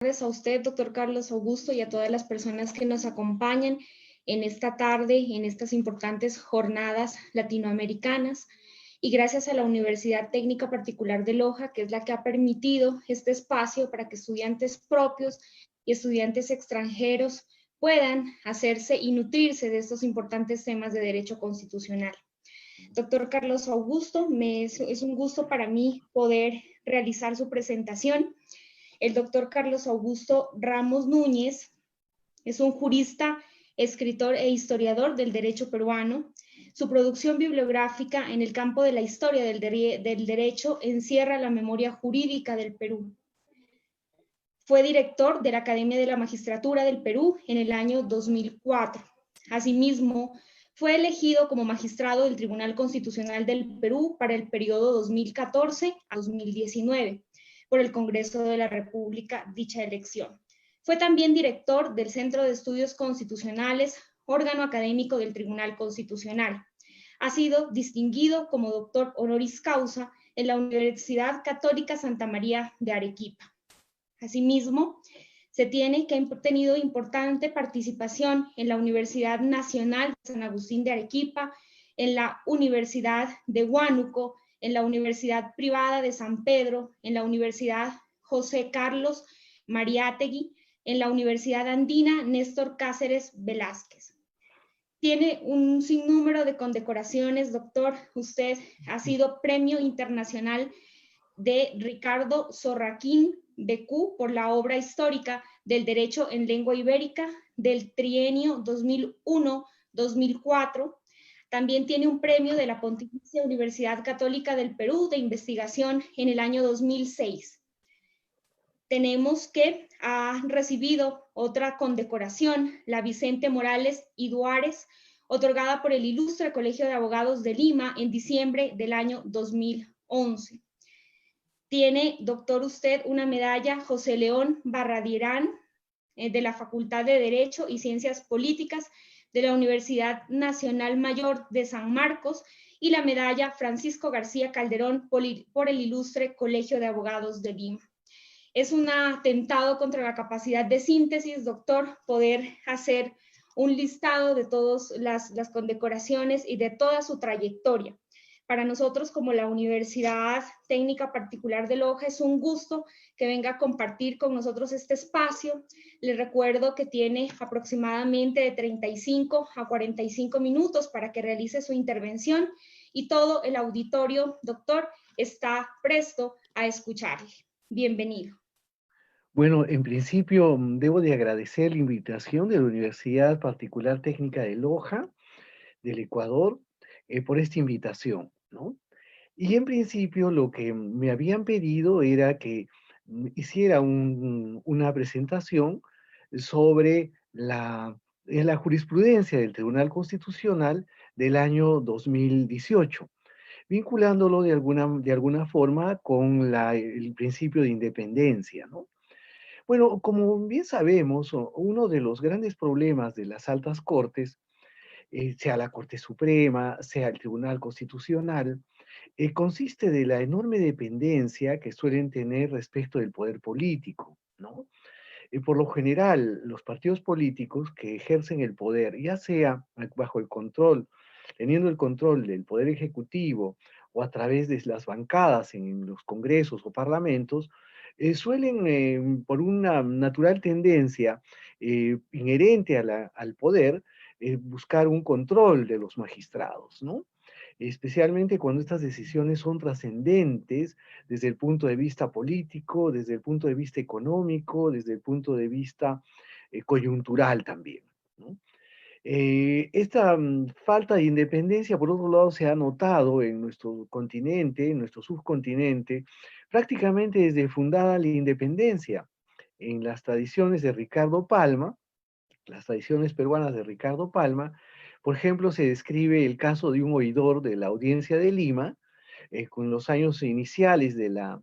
Gracias a usted, doctor Carlos Augusto, y a todas las personas que nos acompañan en esta tarde, en estas importantes jornadas latinoamericanas. Y gracias a la Universidad Técnica Particular de Loja, que es la que ha permitido este espacio para que estudiantes propios y estudiantes extranjeros puedan hacerse y nutrirse de estos importantes temas de derecho constitucional. Doctor Carlos Augusto, es un gusto para mí poder realizar su presentación. El doctor Carlos Augusto Ramos Núñez es un jurista, escritor e historiador del derecho peruano. Su producción bibliográfica en el campo de la historia del derecho encierra la memoria jurídica del Perú. Fue director de la Academia de la Magistratura del Perú en el año 2004. Asimismo, fue elegido como magistrado del Tribunal Constitucional del Perú para el periodo 2014 a 2019 por el Congreso de la República dicha elección. Fue también director del Centro de Estudios Constitucionales, órgano académico del Tribunal Constitucional. Ha sido distinguido como doctor honoris causa en la Universidad Católica Santa María de Arequipa. Asimismo, se tiene que ha tenido importante participación en la Universidad Nacional de San Agustín de Arequipa, en la Universidad de Huánuco, en la Universidad Privada de San Pedro, en la Universidad José Carlos Mariátegui, en la Universidad Andina Néstor Cáceres Velázquez. Tiene un sinnúmero de condecoraciones, doctor. Usted ha sido Premio Internacional de Ricardo Sorraquín Becú por la obra histórica del derecho en lengua ibérica del trienio 2001-2004. También tiene un premio de la Pontificia Universidad Católica del Perú de investigación en el año 2006. Tenemos que ha recibido otra condecoración, la Vicente Morales y Duárez, otorgada por el Ilustre Colegio de Abogados de Lima en diciembre del año 2011. Tiene, doctor, usted una medalla José León Barradirán de la Facultad de Derecho y Ciencias Políticas de la Universidad Nacional Mayor de San Marcos y la medalla Francisco García Calderón por el Ilustre Colegio de Abogados de Lima. Es un atentado contra la capacidad de síntesis, doctor, poder hacer un listado de todas las condecoraciones y de toda su trayectoria. Para nosotros, como la Universidad Técnica Particular de Loja, es un gusto que venga a compartir con nosotros este espacio. Les recuerdo que tiene aproximadamente de 35 a 45 minutos para que realice su intervención y todo el auditorio, doctor, está presto a escucharle. Bienvenido. Bueno, en principio debo de agradecer la invitación de la Universidad Particular Técnica de Loja, del Ecuador, por esta invitación, ¿no? Y en principio lo que me habían pedido era que hiciera una presentación sobre la jurisprudencia del Tribunal Constitucional del año 2018, vinculándolo de alguna forma con el principio de independencia, ¿no? Bueno, como bien sabemos, uno de los grandes problemas de las altas cortes, sea la Corte Suprema, sea el Tribunal Constitucional, consiste de la enorme dependencia que suelen tener respecto del poder político, ¿no? Por lo general, los partidos políticos que ejercen el poder, ya sea bajo el control, teniendo el control del poder ejecutivo o a través de las bancadas en los congresos o parlamentos, suelen, por una natural tendencia inherente al poder, buscar un control de los magistrados, ¿no? Especialmente cuando estas decisiones son trascendentes desde el punto de vista político, desde el punto de vista económico, desde el punto de vista coyuntural también, ¿no? Esta falta de independencia, por otro lado, se ha notado en nuestro continente, en nuestro subcontinente, prácticamente desde fundada la independencia. En las tradiciones de Ricardo Palma, las tradiciones peruanas de Ricardo Palma, por ejemplo, se describe el caso de un oidor de la Audiencia de Lima, con los años iniciales de la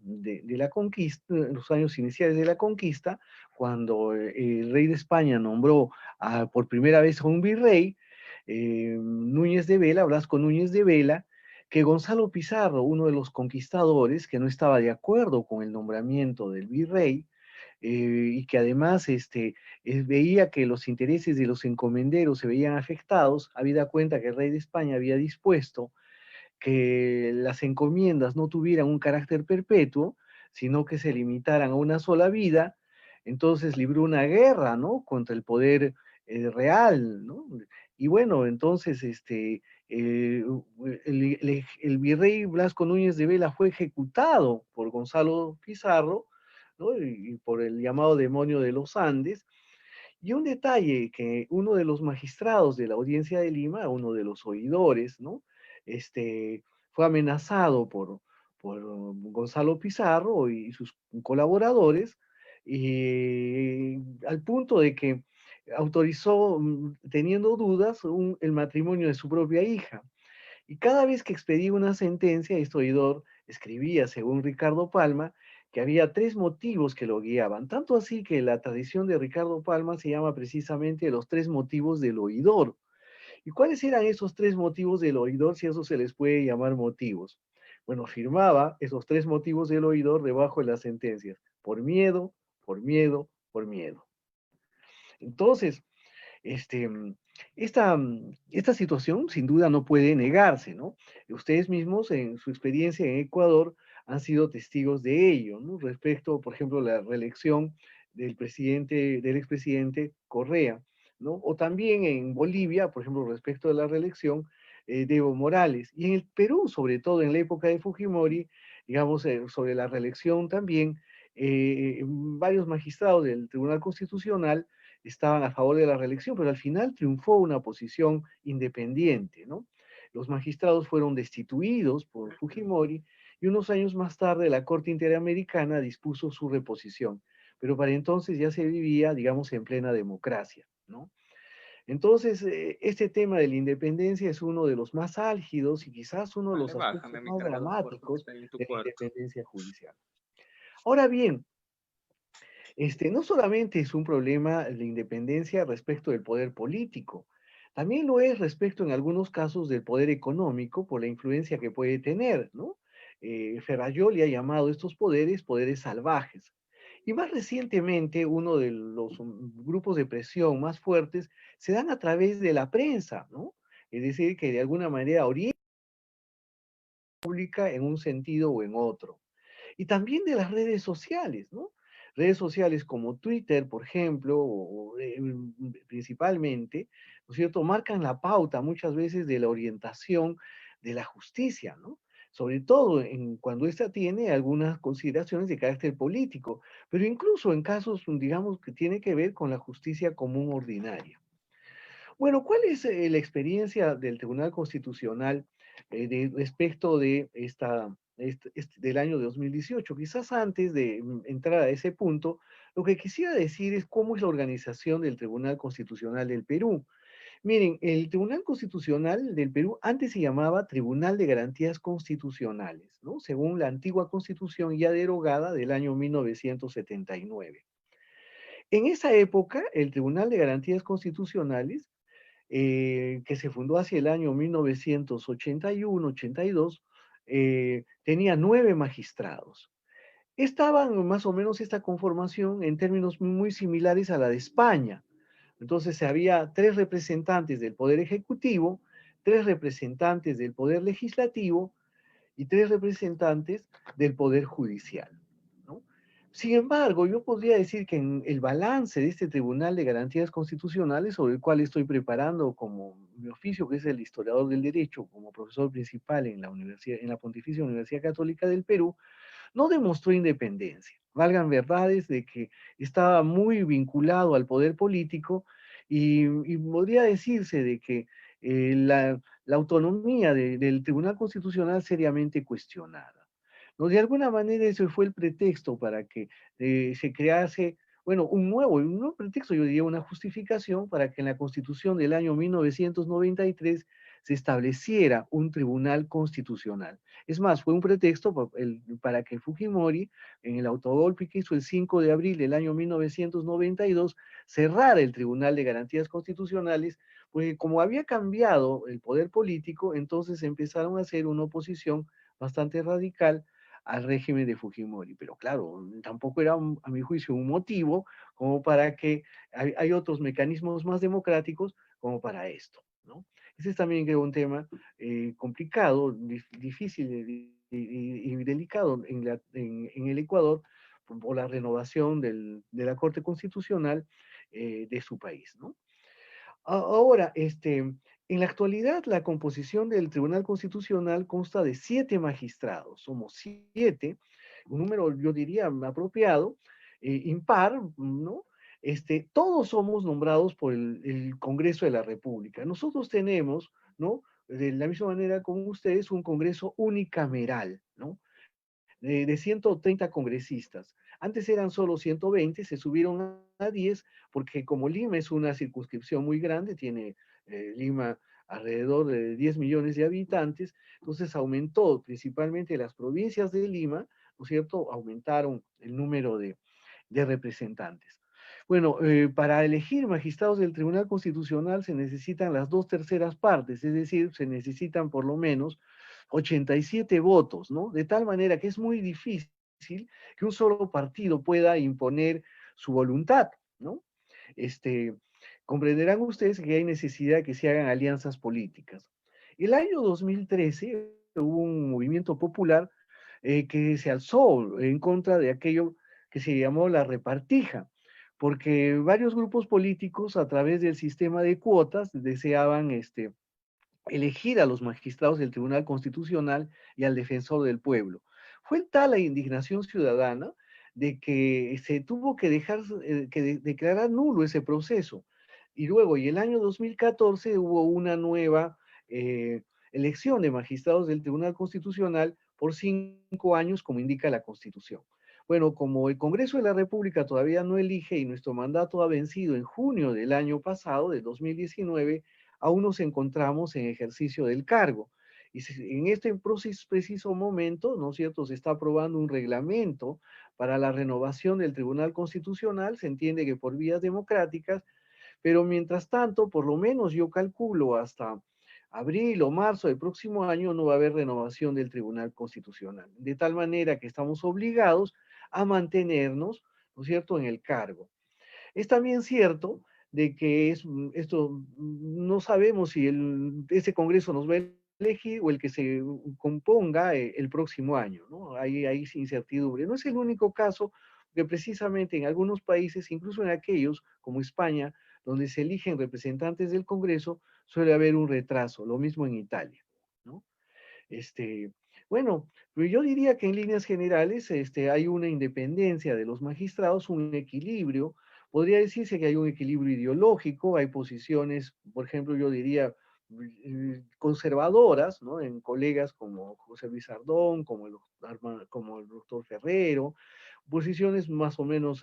conquista, los años iniciales de la conquista, cuando el rey de España nombró por primera vez a un virrey, Núñez de Vela, Blasco Núñez de Vela, que Gonzalo Pizarro, uno de los conquistadores, que no estaba de acuerdo con el nombramiento del virrey, y que además veía que los intereses de los encomenderos se veían afectados, habida cuenta que el rey de España había dispuesto que las encomiendas no tuvieran un carácter perpetuo, sino que se limitaran a una sola vida, entonces libró una guerra, ¿no? Contra el poder real, ¿no? Y bueno, entonces el virrey Blasco Núñez de Vela fue ejecutado por Gonzalo Pizarro, ¿no? Y por el llamado demonio de los Andes. Y un detalle que uno de los magistrados de la audiencia de Lima, uno de los oidores, ¿no? Fue amenazado por Gonzalo Pizarro y sus colaboradores, y al punto de que autorizó, teniendo dudas, el matrimonio de su propia hija. Y cada vez que expedía una sentencia, este oidor escribía, según Ricardo Palma, que había tres motivos que lo guiaban, tanto así que la tradición de Ricardo Palma se llama precisamente los tres motivos del oidor. ¿Y cuáles eran esos tres motivos del oidor, si eso se les puede llamar motivos? Bueno, firmaba esos tres motivos del oidor debajo de las sentencias, por miedo, por miedo, por miedo. Entonces, este, esta situación sin duda no puede negarse, ¿no? Ustedes mismos en su experiencia en Ecuador han sido testigos de ello, ¿no? Respecto, por ejemplo, a la reelección del expresidente Correa, ¿no? O también en Bolivia, por ejemplo, respecto a la reelección de Evo Morales. Y en el Perú, sobre todo en la época de Fujimori, digamos, sobre la reelección también, varios magistrados del Tribunal Constitucional estaban a favor de la reelección, pero al final triunfó una posición independiente, ¿no? Los magistrados fueron destituidos por Fujimori y unos años más tarde la Corte Interamericana dispuso su reposición, pero para entonces ya se vivía, digamos, en plena democracia, ¿no? Entonces, este tema de la independencia es uno de los más álgidos y quizás uno de Vale, los bájame aspectos mi más cargador, por favor, que dramáticos está ahí en tu de la cuarto. independencia judicial. Ahora bien, no solamente es un problema la independencia respecto del poder político, también lo es respecto en algunos casos del poder económico por la influencia que puede tener, ¿no? Ferrajoli ha llamado estos poderes poderes salvajes. Y más recientemente, uno de los grupos de presión más fuertes se dan a través de la prensa, ¿no? Es decir, que de alguna manera orienta pública en un sentido o en otro. Y también de las redes sociales, ¿no? Redes sociales como Twitter, por ejemplo, principalmente, ¿no es cierto?, marcan la pauta muchas veces de la orientación de la justicia, ¿no? Sobre todo cuando ésta tiene algunas consideraciones de carácter político, pero incluso en casos, digamos, que tiene que ver con la justicia común ordinaria. Bueno, ¿cuál es la experiencia del Tribunal Constitucional respecto de del año 2018? Quizás antes de entrar a ese punto, lo que quisiera decir es cómo es la organización del Tribunal Constitucional del Perú. Miren, el Tribunal Constitucional del Perú antes se llamaba Tribunal de Garantías Constitucionales, ¿no? Según la antigua Constitución ya derogada del año 1979. En esa época, el Tribunal de Garantías Constitucionales que se fundó hacia el año 1981-82, tenía 9 magistrados. Estaban más o menos esta conformación en términos muy similares a la de España. Entonces había 3 representantes del Poder Ejecutivo, 3 representantes del Poder Legislativo y 3 representantes del Poder Judicial, ¿no? Sin embargo, yo podría decir que en el balance de este Tribunal de Garantías Constitucionales, sobre el cual estoy preparando como mi oficio, que es el historiador del derecho, como profesor principal en la universidad, en la Pontificia Universidad Católica del Perú, no demostró independencia. Valgan verdades de que estaba muy vinculado al poder político y podría decirse de que la autonomía del Tribunal Constitucional seriamente cuestionada. ¿No? De alguna manera eso fue el pretexto para que se crease, bueno, un nuevo pretexto, yo diría una justificación para que en la Constitución del año 1993 se estableciera un tribunal constitucional. Es más, fue un pretexto para que Fujimori, en el autogolpe que hizo el 5 de abril del año 1992, cerrara el Tribunal de Garantías Constitucionales, porque como había cambiado el poder político, entonces empezaron a hacer una oposición bastante radical al régimen de Fujimori. Pero claro, tampoco era, a mi juicio, un motivo como para que hay otros mecanismos más democráticos como para esto, ¿no? Ese es también, creo, un tema complicado, difícil y delicado en el Ecuador por la renovación de la Corte Constitucional de su país, ¿no? Ahora, en la actualidad, la composición del Tribunal Constitucional consta de 7 magistrados. Somos 7, un número, yo diría, apropiado, impar, ¿no? Todos somos nombrados por el Congreso de la República. Nosotros tenemos, ¿no? De la misma manera como ustedes, un Congreso unicameral, ¿no? De 130 congresistas. Antes eran solo 120, se subieron a 10, porque como Lima es una circunscripción muy grande, tiene Lima alrededor de 10 millones de habitantes, entonces aumentó principalmente las provincias de Lima, ¿no es cierto? Aumentaron el número de representantes. Bueno, para elegir magistrados del Tribunal Constitucional se necesitan las 2/3 partes, es decir, se necesitan por lo menos 87 votos, ¿no? De tal manera que es muy difícil que un solo partido pueda imponer su voluntad, ¿no? Este, Comprenderán ustedes que hay necesidad de que se hagan alianzas políticas. El año 2013 hubo un movimiento popular que se alzó en contra de aquello que se llamó la repartija, porque varios grupos políticos a través del sistema de cuotas deseaban elegir a los magistrados del Tribunal Constitucional y al defensor del pueblo. Fue tal la indignación ciudadana de que se tuvo que declarar nulo ese proceso. Y luego, y el año 2014 hubo una nueva elección de magistrados del Tribunal Constitucional por 5 años, como indica la Constitución. Bueno, como el Congreso de la República todavía no elige y nuestro mandato ha vencido en junio del año pasado, de 2019, aún nos encontramos en ejercicio del cargo. Y en este preciso momento, ¿no es cierto?, se está aprobando un reglamento para la renovación del Tribunal Constitucional, se entiende que por vías democráticas, pero mientras tanto, por lo menos yo calculo hasta abril o marzo del próximo año no va a haber renovación del Tribunal Constitucional, de tal manera que estamos obligados a mantenernos, ¿no es cierto?, en el cargo. Es también cierto de que esto no sabemos si ese Congreso nos va a elegir o el que se componga el próximo año, ¿no? Hay incertidumbre. No es el único caso que precisamente en algunos países, incluso en aquellos como España, donde se eligen representantes del Congreso, suele haber un retraso, lo mismo en Italia, ¿no? Este, bueno, pero yo diría que en líneas generales hay una independencia de los magistrados, un equilibrio. Podría decirse que hay un equilibrio ideológico, hay posiciones, por ejemplo, yo diría conservadoras, ¿no? En colegas como José Luis Ardón, como el doctor Ferrero, posiciones más o menos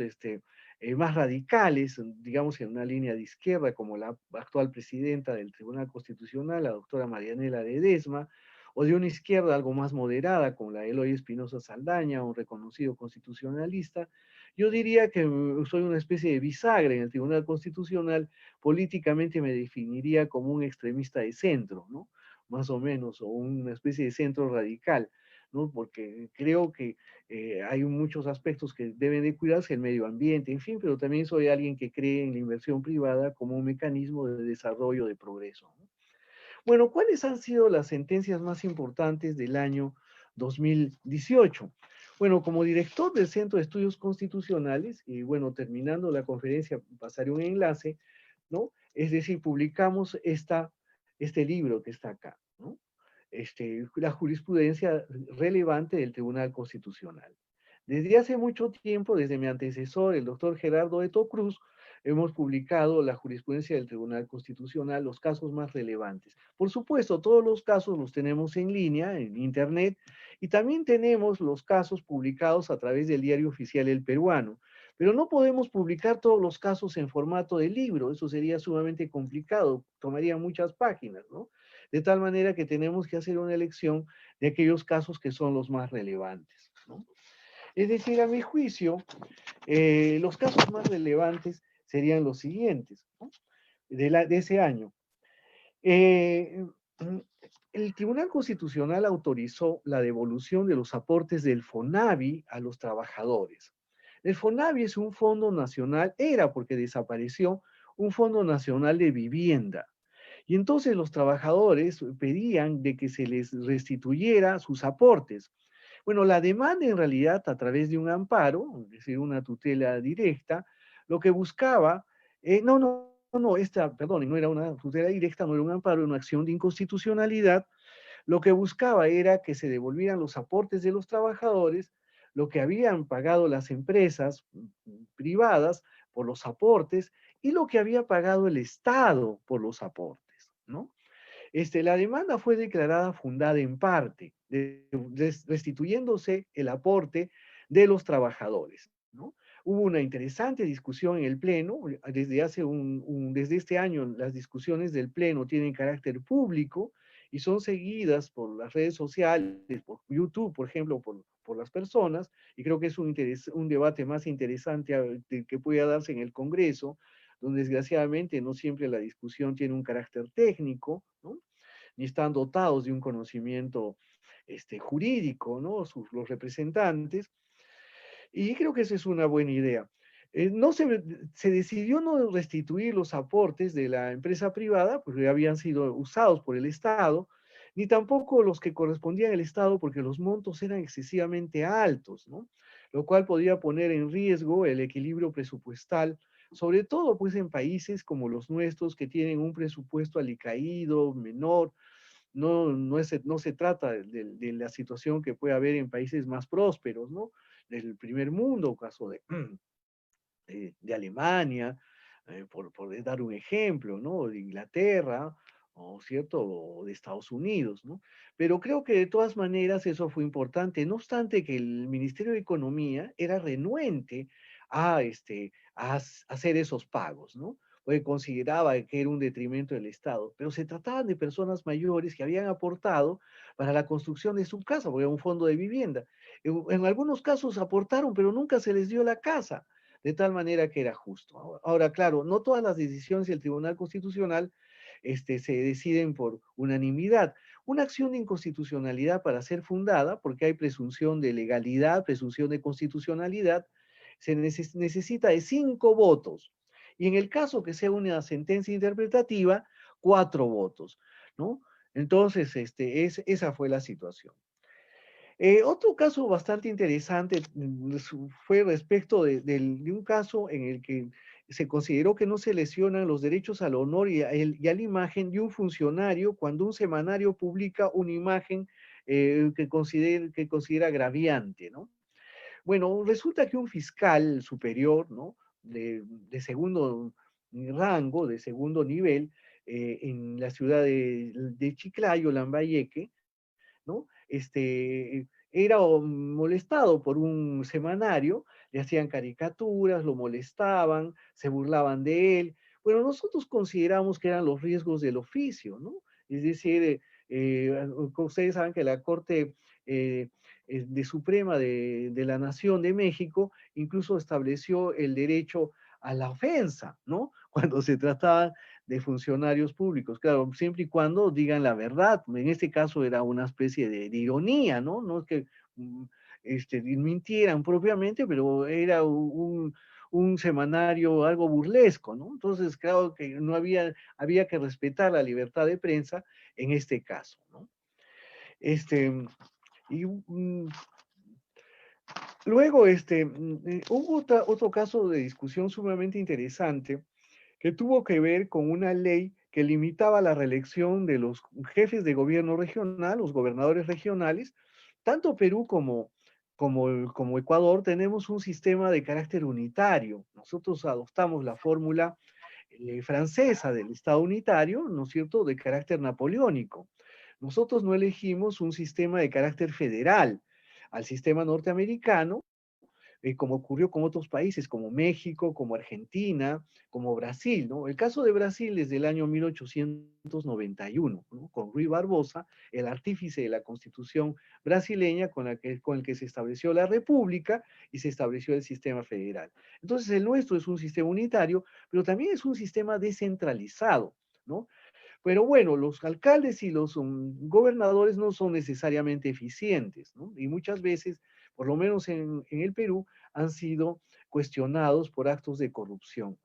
más radicales, digamos en una línea de izquierda, como la actual presidenta del Tribunal Constitucional, la doctora Marianela Ledesma, o de una izquierda algo más moderada, como la de Eloy Espinosa Saldaña, un reconocido constitucionalista. Yo diría que soy una especie de bisagra en el Tribunal Constitucional, políticamente me definiría como un extremista de centro, ¿no? Más o menos, o una especie de centro radical, ¿no? Porque creo que hay muchos aspectos que deben de cuidarse, el medio ambiente, en fin, pero también soy alguien que cree en la inversión privada como un mecanismo de desarrollo, de progreso, ¿no? Bueno, ¿cuáles han sido las sentencias más importantes del año 2018? Bueno, como director del Centro de Estudios Constitucionales, y bueno, terminando la conferencia, pasaré un enlace, ¿no? Es decir, publicamos este libro que está acá, ¿no? La jurisprudencia relevante del Tribunal Constitucional. Desde hace mucho tiempo, desde mi antecesor, el doctor Gerardo Eto Cruz, hemos publicado la jurisprudencia del Tribunal Constitucional, los casos más relevantes. Por supuesto, todos los casos los tenemos en línea, en internet, y también tenemos los casos publicados a través del Diario Oficial El Peruano. Pero no podemos publicar todos los casos en formato de libro, eso sería sumamente complicado, tomaría muchas páginas, ¿no? De tal manera que tenemos que hacer una elección de aquellos casos que son los más relevantes, ¿no? Es decir, a mi juicio, los casos más relevantes serían los siguientes, ¿no? De ese año. Eh, el Tribunal Constitucional autorizó la devolución de los aportes del FONAVI a los trabajadores. El FONAVI es un fondo nacional, era porque desapareció, un fondo nacional de vivienda. Y entonces los trabajadores pedían de que se les restituyera sus aportes. Bueno, la demanda en realidad a través de un amparo, es decir, una tutela directa, lo que buscaba, perdón, no era una tutela directa, no era un amparo, era una acción de inconstitucionalidad. Lo que buscaba era que se devolvieran los aportes de los trabajadores, lo que habían pagado las empresas privadas por los aportes y lo que había pagado el Estado por los aportes, ¿no? La demanda fue declarada fundada en parte, restituyéndose el aporte de los trabajadores, ¿no? Hubo una interesante discusión en el Pleno, desde este año las discusiones del Pleno tienen carácter público y son seguidas por las redes sociales, por YouTube, por ejemplo, por las personas, y creo que es un debate más interesante que pueda darse en el Congreso, donde desgraciadamente no siempre la discusión tiene un carácter técnico, ¿no? Ni están dotados de un conocimiento jurídico, ¿no? Los representantes, y creo que esa es una buena idea. No se decidió no restituir los aportes de la empresa privada, porque habían sido usados por el Estado, ni tampoco los que correspondían al Estado, porque los montos eran excesivamente altos, ¿no? Lo cual podía poner en riesgo el equilibrio presupuestal, sobre todo pues en países como los nuestros, que tienen un presupuesto alicaído, menor. No se trata de la situación que puede haber en países más prósperos, ¿no? Del primer mundo, caso de Alemania, por dar un ejemplo, ¿no? De Inglaterra, ¿o cierto? O de Estados Unidos, ¿no? Pero creo que de todas maneras eso fue importante, no obstante que el Ministerio de Economía era renuente a hacer esos pagos, ¿no? Porque consideraba que era un detrimento del Estado, pero se trataban de personas mayores que habían aportado para la construcción de su casa, porque era un fondo de vivienda. En algunos casos aportaron, pero nunca se les dio la casa, de tal manera que era justo. Ahora, claro, no todas las decisiones del Tribunal Constitucional se deciden por unanimidad. Una acción de inconstitucionalidad para ser fundada, porque hay presunción de legalidad, presunción de constitucionalidad, se necesita de 5 votos. Y en el caso que sea una sentencia interpretativa, 4 votos, ¿no? Entonces, esa fue la situación. Otro caso bastante interesante fue respecto de un caso en el que se consideró que no se lesionan los derechos al honor y a la imagen de un funcionario cuando un semanario publica una imagen que considera agraviante, ¿no? Bueno, resulta que un fiscal superior, ¿no? De segundo rango, de segundo nivel, en la ciudad de Chiclayo, Lambayeque, ¿no? Era molestado por un semanario, le hacían caricaturas, lo molestaban, se burlaban de él. Bueno, nosotros consideramos que eran los riesgos del oficio, ¿no? Es decir, ustedes saben que la Corte de Suprema de la Nación de México incluso estableció el derecho a la ofensa, ¿no? Cuando se trataba de funcionarios públicos, claro, siempre y cuando digan la verdad. En este caso era una especie de ironía, ¿no? No es que mintieran propiamente, pero era un semanario algo burlesco, ¿no? Entonces, claro que no había que respetar la libertad de prensa en este caso, ¿no? Y luego, hubo otro caso de discusión sumamente interesante que tuvo que ver con una ley que limitaba la reelección de los jefes de gobierno regional, los gobernadores regionales. Tanto Perú como Ecuador tenemos un sistema de carácter unitario. Nosotros adoptamos la fórmula francesa del Estado unitario, ¿no es cierto?, de carácter napoleónico. Nosotros no elegimos un sistema de carácter federal al sistema norteamericano, como ocurrió con otros países como México, como Argentina, como Brasil, ¿no? El caso de Brasil desde el año 1891, ¿no? Con Rui Barbosa, el artífice de la constitución brasileña con el que se estableció la república y se estableció el sistema federal. Entonces el nuestro es un sistema unitario, pero también es un sistema descentralizado, ¿no? Pero bueno, los alcaldes y los gobernadores no son necesariamente eficientes, ¿no? Y muchas veces, por lo menos en el Perú, han sido cuestionados por actos de corrupción.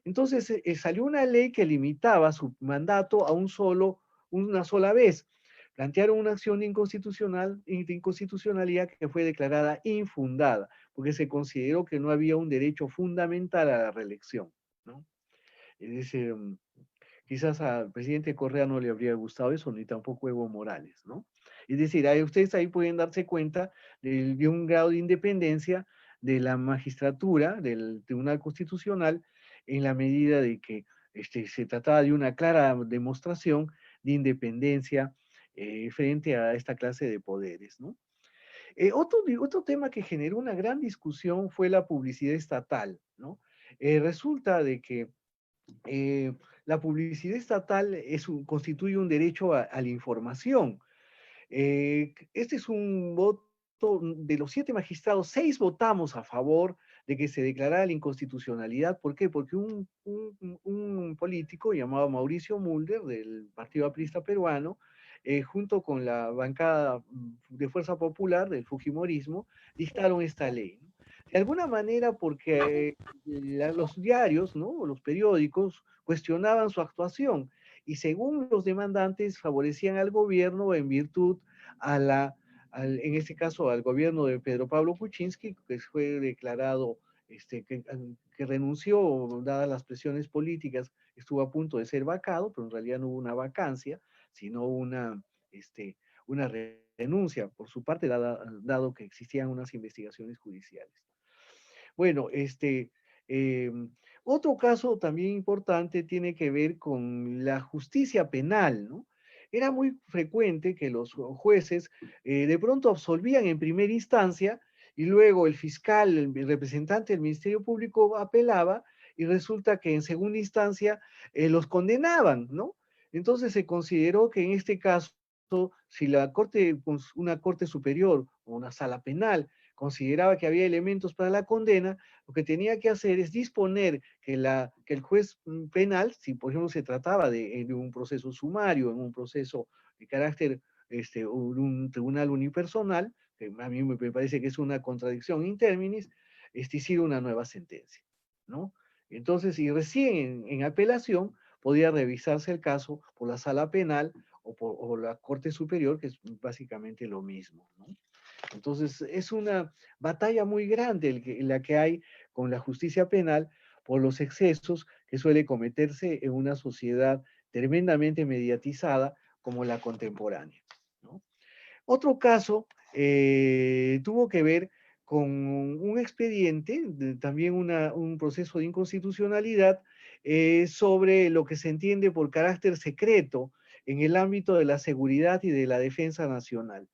Entonces salió una ley que limitaba su mandato a una sola vez. Plantearon una acción de inconstitucionalidad que fue declarada infundada, porque se consideró que no había un derecho fundamental a la reelección, ¿no? Es decir, quizás al presidente Correa no le habría gustado eso, ni tampoco Evo Morales, ¿no? Es decir, ustedes ahí pueden darse cuenta de un grado de independencia de la magistratura, del Tribunal Constitucional, en la medida de que se trataba de una clara demostración de independencia frente a esta clase de poderes, ¿no? Otro tema que generó una gran discusión fue la publicidad estatal, ¿no? Resulta de que eh, la publicidad estatal constituye un derecho a la información. Este es un voto de los 7 magistrados, 6 votamos a favor de que se declarara la inconstitucionalidad. ¿Por qué? Porque un político llamado Mauricio Mulder, del Partido Aprista Peruano, junto con la bancada de Fuerza Popular del Fujimorismo, dictaron esta ley, ¿no? De alguna manera porque los diarios, ¿no? Los periódicos cuestionaban su actuación y según los demandantes favorecían al gobierno en virtud en este caso al gobierno de Pedro Pablo Kuczynski, que fue declarado que renunció, dadas las presiones políticas, estuvo a punto de ser vacado, pero en realidad no hubo una vacancia, sino este, una renuncia por su parte, dado que existían unas investigaciones judiciales. Bueno, eh, otro caso también importante tiene que ver con la justicia penal, ¿no? Era muy frecuente que los jueces de pronto absolvían en primera instancia y luego el fiscal, el representante del Ministerio Público apelaba y resulta que en segunda instancia los condenaban, ¿no? Entonces se consideró que en este caso, si la corte, una corte superior o una sala penal consideraba que había elementos para la condena, lo que tenía que hacer es disponer que el juez penal, si por ejemplo se trataba de un proceso sumario, en un proceso de carácter, un tribunal unipersonal, que a mí me parece que es una contradicción in terminis, hiciera una nueva sentencia, ¿no? Entonces, y recién en apelación podía revisarse el caso por la sala penal o la Corte Superior, que es básicamente lo mismo, ¿no? Entonces, es una batalla muy grande la que hay con la justicia penal por los excesos que suele cometerse en una sociedad tremendamente mediatizada como la contemporánea, ¿no? Otro caso tuvo que ver con un expediente, también un proceso de inconstitucionalidad sobre lo que se entiende por carácter secreto en el ámbito de la seguridad y de la defensa nacional.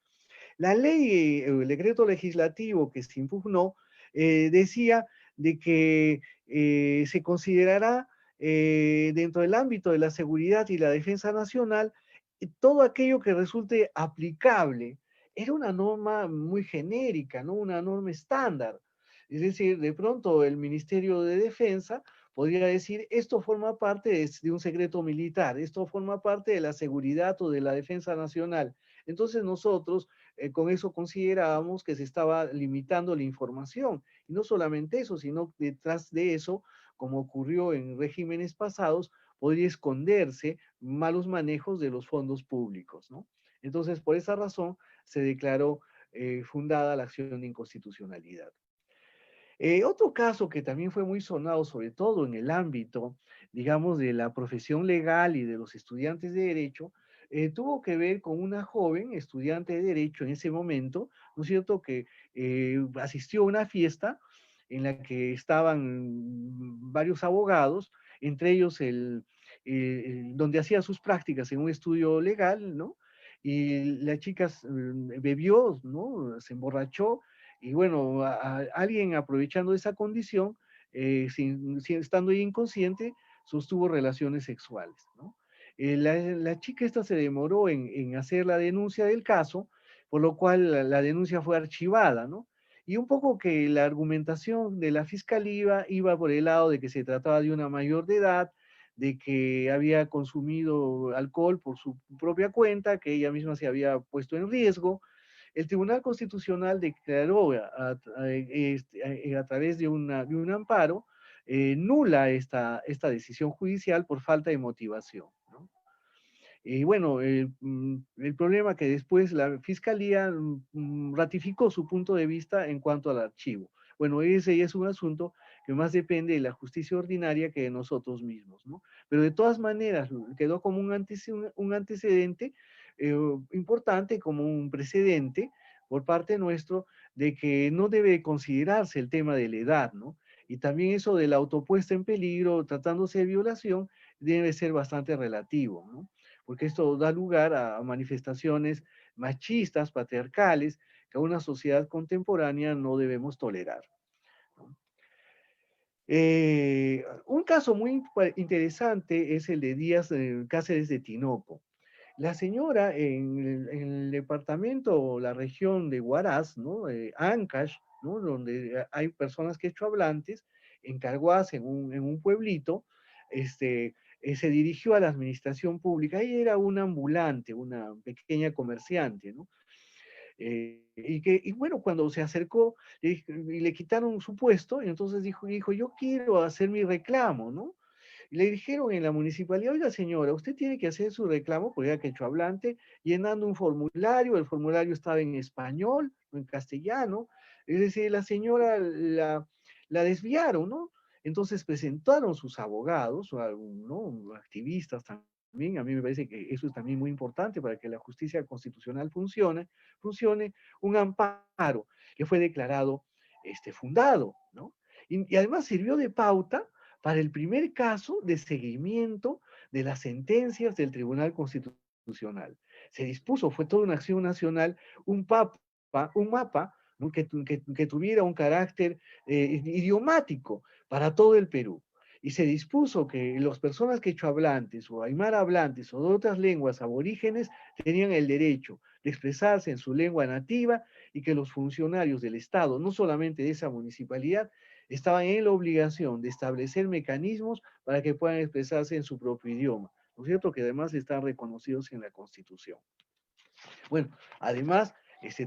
La ley, el decreto legislativo que se impugnó, decía de que se considerará dentro del ámbito de la seguridad y la defensa nacional todo aquello que resulte aplicable. Era una norma muy genérica, ¿no? Una norma estándar. Es decir, de pronto el Ministerio de Defensa podría decir, esto forma parte de un secreto militar, esto forma parte de la seguridad o de la defensa nacional. Entonces nosotros con eso considerábamos que se estaba limitando la información. Y no solamente eso, sino detrás de eso, como ocurrió en regímenes pasados, podría esconderse malos manejos de los fondos públicos, ¿no? Entonces, por esa razón, se declaró fundada la acción de inconstitucionalidad. Otro caso que también fue muy sonado, sobre todo en el ámbito, digamos, de la profesión legal y de los estudiantes de derecho, tuvo que ver con una joven estudiante de derecho en ese momento, ¿no es cierto?, que asistió a una fiesta en la que estaban varios abogados, entre ellos donde hacía sus prácticas en un estudio legal, ¿no? Y la chica bebió, ¿no? Se emborrachó y bueno, alguien aprovechando esa condición, estando ahí inconsciente, sostuvo relaciones sexuales, ¿no? La chica esta se demoró en hacer la denuncia del caso, por lo cual la denuncia fue archivada, ¿no? Y un poco que la argumentación de la fiscalía iba por el lado de que se trataba de una mayor de edad, de que había consumido alcohol por su propia cuenta, que ella misma se había puesto en riesgo. El Tribunal Constitucional declaró a través de un amparo nula esta decisión judicial por falta de motivación, ¿no? Y bueno, el problema que después la Fiscalía ratificó su punto de vista en cuanto al archivo. Bueno, ese ya es un asunto que más depende de la justicia ordinaria que de nosotros mismos, ¿no? Pero de todas maneras quedó como un antecedente importante, como un precedente por parte nuestro de que no debe considerarse el tema de la edad, ¿no? Y también eso de la autopuesta en peligro, tratándose de violación, debe ser bastante relativo, ¿no? Porque esto da lugar a manifestaciones machistas, patriarcales, que a una sociedad contemporánea no debemos tolerar, ¿no? Un caso muy interesante es el de Díaz Cáceres de Tinoco. La señora en el departamento o la región de Huaraz, ¿no? Ancash, ¿no? Donde hay personas quechohablantes, en Carhuaz, en un pueblito, se dirigió a la administración pública. Ella era una ambulante, una pequeña comerciante, ¿no? Y bueno, cuando se acercó y le quitaron su puesto, y entonces dijo, yo quiero hacer mi reclamo, ¿no? Y le dijeron en la municipalidad, oiga señora, usted tiene que hacer su reclamo, porque era quechohablante, llenando un formulario, el formulario estaba en español, no en castellano, es decir, la señora la desviaron, ¿no? Entonces presentaron sus abogados, ¿no? Activistas también, a mí me parece que eso es también muy importante para que la justicia constitucional funcione un amparo que fue declarado fundado, ¿no? Y además sirvió de pauta para el primer caso de seguimiento de las sentencias del Tribunal Constitucional. Se dispuso, fue toda una acción nacional, un mapa, ¿no? que tuviera un carácter idiomático para todo el Perú. Y se dispuso que las personas quechohablantes o aymara hablantes o de otras lenguas aborígenes tenían el derecho de expresarse en su lengua nativa y que los funcionarios del Estado, no solamente de esa municipalidad, estaban en la obligación de establecer mecanismos para que puedan expresarse en su propio idioma, ¿no es cierto? Que además están reconocidos en la Constitución. Bueno, además,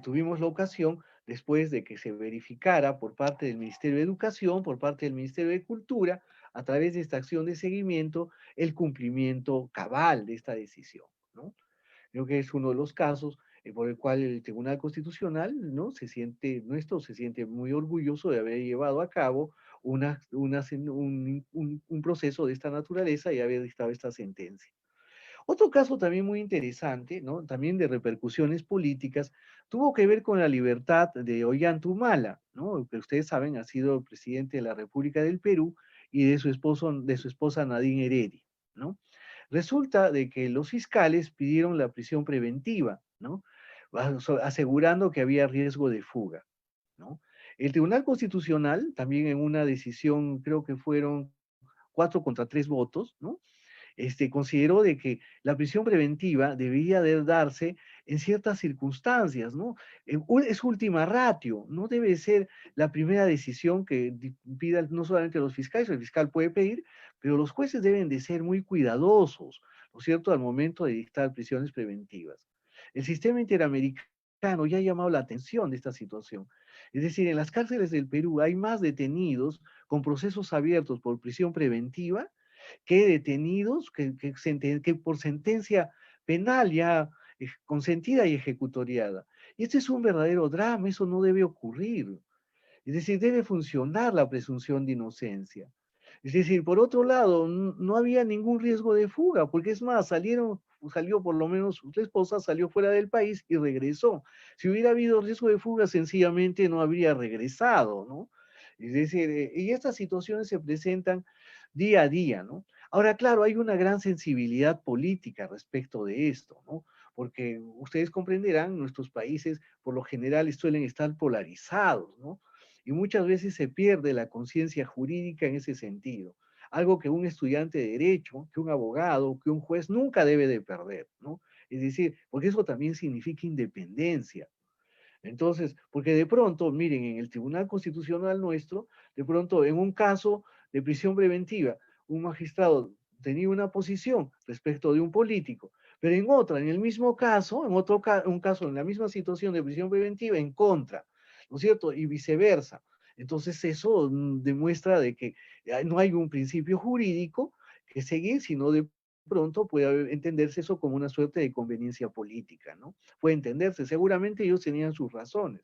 tuvimos la ocasión, después de que se verificara por parte del Ministerio de Educación, por parte del Ministerio de Cultura, a través de esta acción de seguimiento, el cumplimiento cabal de esta decisión, ¿no? Creo que es uno de los casos por el cual el Tribunal Constitucional, ¿no? Se siente muy orgulloso de haber llevado a cabo un proceso de esta naturaleza y haber dictado esta sentencia. Otro caso también muy interesante, ¿no? También de repercusiones políticas, tuvo que ver con la libertad de Ollanta Humala, ¿no? Que ustedes saben ha sido presidente de la República del Perú y de su esposa Nadine Heredia, ¿no? Resulta de que los fiscales pidieron la prisión preventiva, ¿no? Asegurando que había riesgo de fuga, ¿no? El Tribunal Constitucional, también en una decisión, creo que fueron 4 contra 3 votos, ¿no? Consideró de que la prisión preventiva debería de darse en ciertas circunstancias, ¿no? Es última ratio, no debe ser la primera decisión que pida no solamente los fiscales, el fiscal puede pedir, pero los jueces deben de ser muy cuidadosos, ¿no es cierto?, al momento de dictar prisiones preventivas. El sistema interamericano ya ha llamado la atención de esta situación. Es decir, en las cárceles del Perú hay más detenidos con procesos abiertos por prisión preventiva que detenidos que por sentencia penal ya consentida y ejecutoriada. Y este es un verdadero drama, eso no debe ocurrir. Es decir, debe funcionar la presunción de inocencia. Es decir, por otro lado, no había ningún riesgo de fuga, porque es más, salió por lo menos, su esposa salió fuera del país y regresó. Si hubiera habido riesgo de fuga, sencillamente no habría regresado, ¿no? Es decir, y estas situaciones se presentan día a día, ¿no? Ahora, claro, hay una gran sensibilidad política respecto de esto, ¿no? Porque ustedes comprenderán, nuestros países por lo general suelen estar polarizados, ¿no? Y muchas veces se pierde la conciencia jurídica en ese sentido. Algo que un estudiante de derecho, que un abogado, que un juez nunca debe de perder, ¿no? Es decir, porque eso también significa independencia. Entonces, porque de pronto, miren, en el Tribunal Constitucional nuestro, de pronto en un caso de prisión preventiva, un magistrado sostenía una posición respecto de un político, pero en otra, en el mismo caso, un caso en la misma situación de prisión preventiva, en contra, ¿no es cierto? Y viceversa. Entonces eso demuestra de que no hay un principio jurídico que seguir, sino de pronto puede entenderse eso como una suerte de conveniencia política, ¿no? Puede entenderse, seguramente ellos tenían sus razones,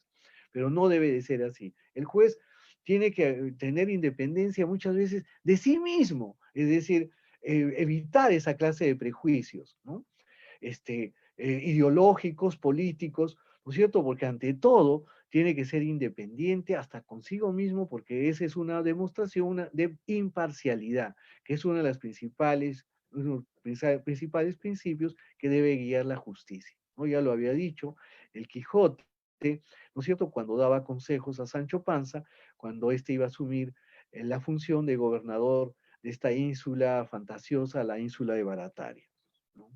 pero no debe de ser así. El juez tiene que tener independencia muchas veces de sí mismo, es decir, evitar esa clase de prejuicios, ¿no? Ideológicos, políticos, ¿no es cierto? Porque ante todo tiene que ser independiente hasta consigo mismo, porque esa es una demostración de imparcialidad, que es una de las uno de los principales principios que debe guiar la justicia, ¿no? Ya lo había dicho el Quijote, ¿no es cierto? Cuando daba consejos a Sancho Panza, cuando éste iba a asumir la función de gobernador de esta ínsula fantasiosa, la ínsula de Barataria, ¿no?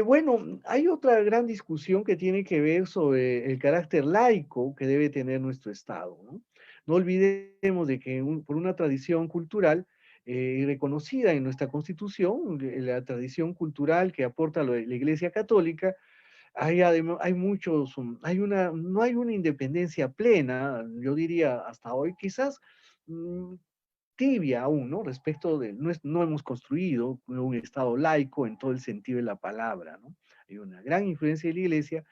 Bueno, hay otra gran discusión que tiene que ver sobre el carácter laico que debe tener nuestro Estado, ¿no? No olvidemos de que por una tradición cultural reconocida en nuestra Constitución, la tradición cultural que aporta la Iglesia Católica, hay muchos, no hay una independencia plena, yo diría hasta hoy, quizás mm, tibia aún, ¿no? Respecto de, no hemos construido un Estado laico en todo el sentido de la palabra, ¿no? Hay una gran influencia de la Iglesia.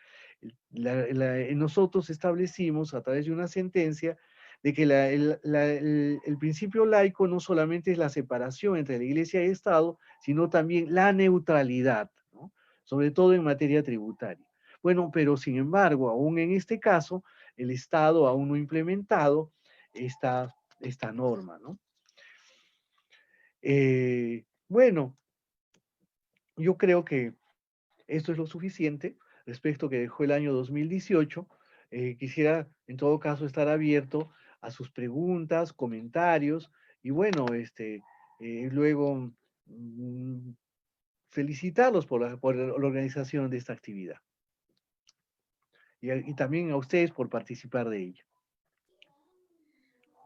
Nosotros establecimos a través de una sentencia de que el principio laico no solamente es la separación entre la Iglesia y el Estado, sino también la neutralidad, ¿no? Sobre todo en materia tributaria. Bueno, pero sin embargo, aún en este caso, el Estado aún no ha implementado esta norma, ¿no? Bueno, yo creo que esto es lo suficiente respecto que dejó el año 2018. Quisiera en todo caso estar abierto a sus preguntas, comentarios y bueno, luego mm, felicitarlos por la organización de esta actividad y también a ustedes por participar de ella.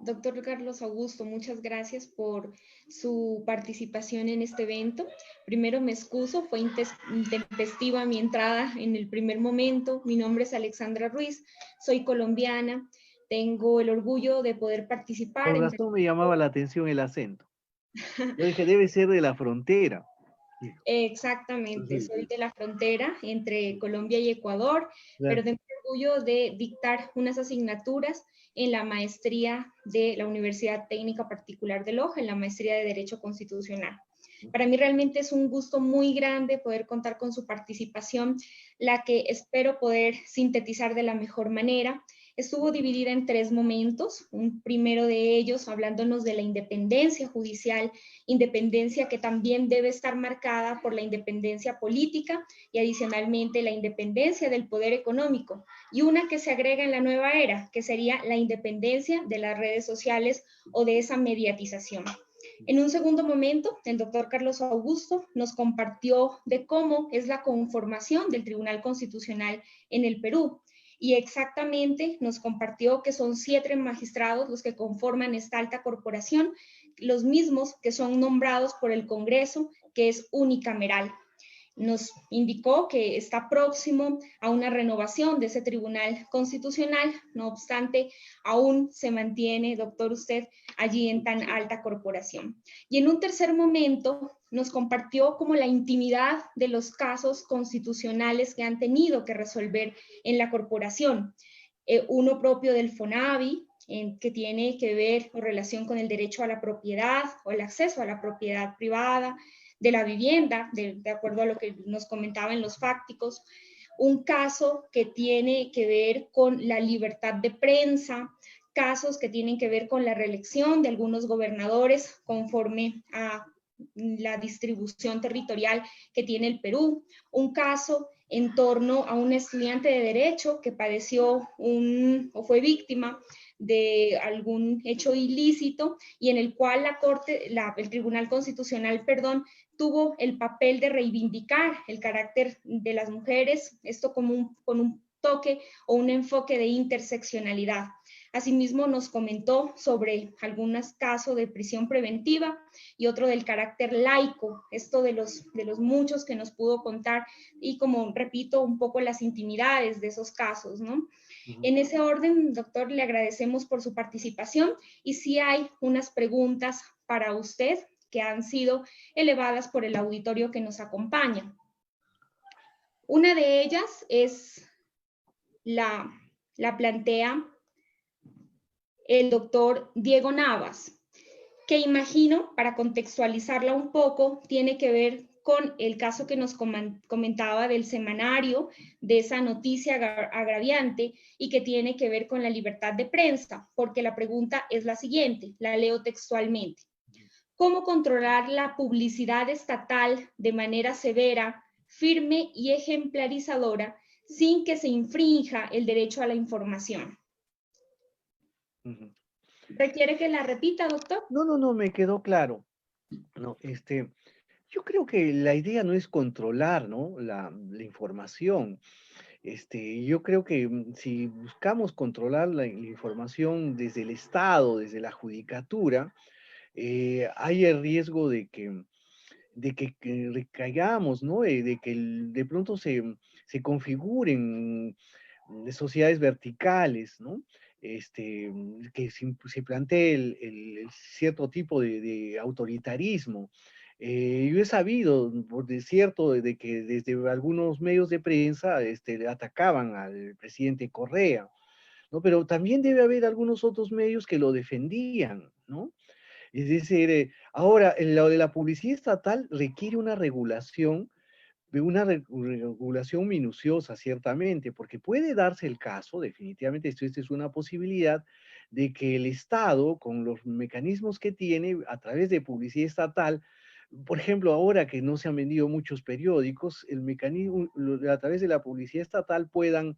Doctor Carlos Augusto, muchas gracias por su participación en este evento. Primero me excuso, fue intempestiva mi entrada en el primer momento. Mi nombre es Alexandra Ruiz, soy colombiana, tengo el orgullo de poder participar. Con razón me llamaba la atención el acento. Yo dije, debe ser de la frontera. Exactamente, Sí, soy sí, de la frontera entre Colombia y Ecuador, pero claro. tengo el orgullo de dictar unas asignaturas en la maestría de la Universidad Técnica Particular de Loja, en la maestría de Derecho Constitucional. Para mí realmente es un gusto muy grande poder contar con su participación, la que espero poder sintetizar de la mejor manera. Estuvo dividida en 3 momentos, un primero de ellos hablándonos de la independencia judicial, independencia que también debe estar marcada por la independencia política y adicionalmente la independencia del poder económico, y una que se agrega en la nueva era, que sería la independencia de las redes sociales o de esa mediatización. En un segundo momento, el doctor Carlos Augusto nos compartió de cómo es la conformación del Tribunal Constitucional en el Perú, y exactamente nos compartió que son 7 magistrados los que conforman esta alta corporación, los mismos que son nombrados por el Congreso, que es unicameral. Nos indicó que está próximo a una renovación de ese Tribunal Constitucional, no obstante, aún se mantiene, doctor, usted allí en tan alta corporación. Y en un tercer momento nos compartió como la intimidad de los casos constitucionales que han tenido que resolver en la corporación. Uno propio del FONAVI, que tiene que ver en relación con el derecho a la propiedad o el acceso a la propiedad privada, de la vivienda, de acuerdo a lo que nos comentaban los fácticos, un caso que tiene que ver con la libertad de prensa, casos que tienen que ver con la reelección de algunos gobernadores conforme a la distribución territorial que tiene el Perú, un caso en torno a un estudiante de derecho que padeció o fue víctima de algún hecho ilícito y en el cual el Tribunal Constitucional, perdón, tuvo el papel de reivindicar el carácter de las mujeres, esto con un toque o un enfoque de interseccionalidad. Asimismo, nos comentó sobre algunos casos de prisión preventiva y otro del carácter laico, esto de los muchos que nos pudo contar y como repito, un poco las intimidades de esos casos, ¿no? En ese orden, doctor, le agradecemos por su participación y sí hay unas preguntas para usted que han sido elevadas por el auditorio que nos acompaña. Una de ellas es la plantea el doctor Diego Navas, que imagino, para contextualizarla un poco, tiene que ver con el caso que nos comentaba del semanario, de esa noticia agraviante y que tiene que ver con la libertad de prensa, porque la pregunta es la siguiente, la leo textualmente. ¿Cómo controlar la publicidad estatal de manera severa, firme y ejemplarizadora sin que se infrinja el derecho a la información? ¿Requiere que la repita, doctor? No, me quedó claro. No, yo creo que la idea no es controlar, ¿no? La información. Yo creo que si buscamos controlar la información desde el Estado, desde la judicatura, hay el riesgo de que recaigamos, ¿no? De que de pronto se configuren sociedades verticales, ¿no? Que se plantee el cierto tipo de autoritarismo. Yo he sabido, por de cierto, de que desde algunos medios de prensa atacaban al presidente Correa, ¿no? Pero también debe haber algunos otros medios que lo defendían, ¿no? Es decir, ahora, lo de la publicidad estatal requiere una regulación, de una regulación minuciosa, ciertamente, porque puede darse el caso, definitivamente esta es una posibilidad, de que el Estado, con los mecanismos que tiene a través de publicidad estatal, por ejemplo, ahora que no se han vendido muchos periódicos, el mecanismo, a través de la publicidad estatal puedan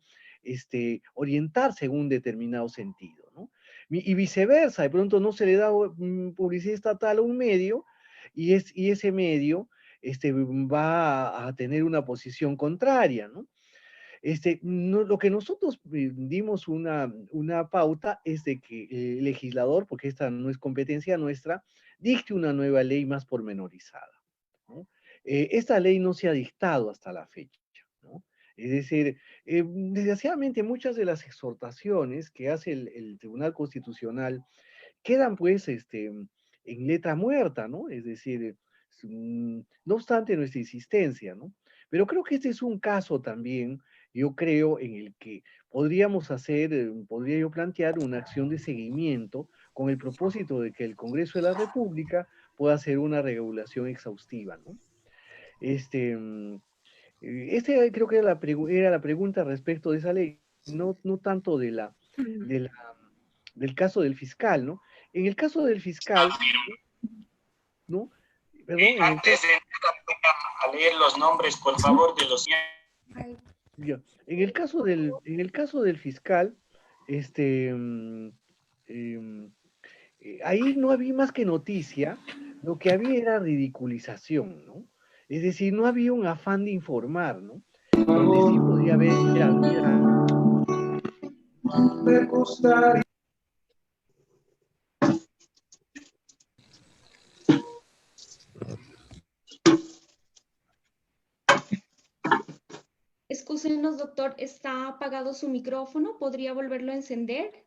orientarse en un determinado sentido, ¿no? Y viceversa, de pronto no se le da publicidad estatal a un medio y ese medio va a tener una posición contraria, ¿no? Lo que nosotros dimos una pauta es de que el legislador, porque esta no es competencia nuestra, dicte una nueva ley más pormenorizada, ¿no? Esta ley no se ha dictado hasta la fecha, ¿no? Es decir, desgraciadamente muchas de las exhortaciones que hace el Tribunal Constitucional quedan pues en letra muerta, ¿no? Es decir, no obstante nuestra insistencia, ¿no? Pero creo que este es un caso también, yo creo, en el que podríamos podría yo plantear una acción de seguimiento con el propósito de que el Congreso de la República pueda hacer una regulación exhaustiva, ¿no? Creo que era la pregunta respecto de esa ley, no tanto del caso del fiscal, ¿no? En el caso del fiscal, ¿no? Perdón, Antes de a leer los nombres, por favor, de los... ya. En el caso del fiscal, ahí no había más que noticia, lo que había era ridiculización, ¿no? Es decir, no había un afán de informar, ¿no? Donde sí podía haber, Me gustaría. Excúsenos, doctor, está apagado su micrófono. ¿Podría volverlo a encender?